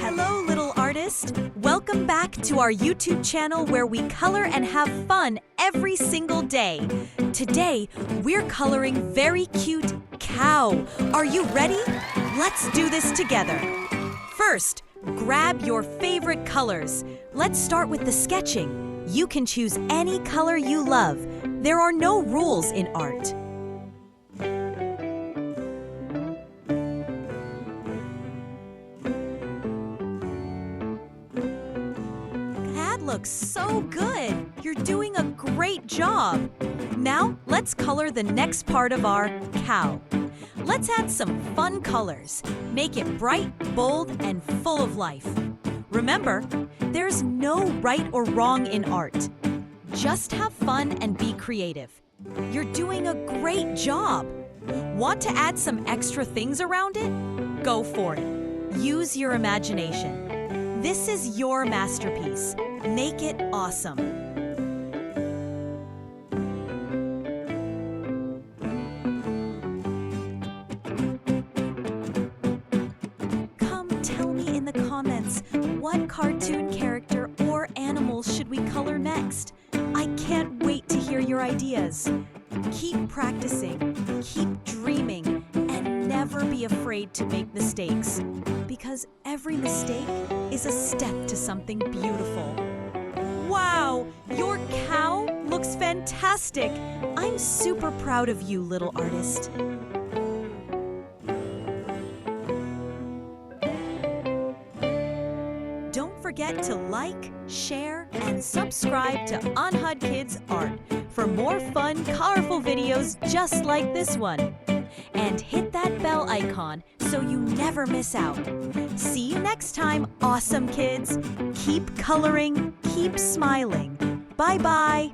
Hello, little artist. Welcome back to our YouTube channel where we color and have fun every single day. Today, we're coloring very cute cow. Are you ready? Let's do this together. First, grab your favorite colors. Let's start with the sketching. You can choose any color you love. There are no rules in art. That looks so good. You're doing a great job. Now, let's color the next part of our cow. Let's add some fun colors. Make it bright, bold, and full of life. Remember, there's no right or wrong in art. Just have fun and be creative. You're doing a great job. Want to add some extra things around it? Go for it. Use your imagination. This is your masterpiece. Make it awesome. Tell me in the comments, what cartoon character or animal should we color next? I can't wait to hear your ideas. Keep practicing, keep dreaming, and never be afraid to make mistakes. Because every mistake is a step to something beautiful. Wow, your cow looks fantastic. I'm super proud of you, little artist. Don't forget to like, share, and subscribe to AnhadKiddsArt for more fun, colorful videos just like this one. And hit that bell icon so you never miss out. See you next time, awesome kids. Keep coloring, keep smiling. Bye-bye.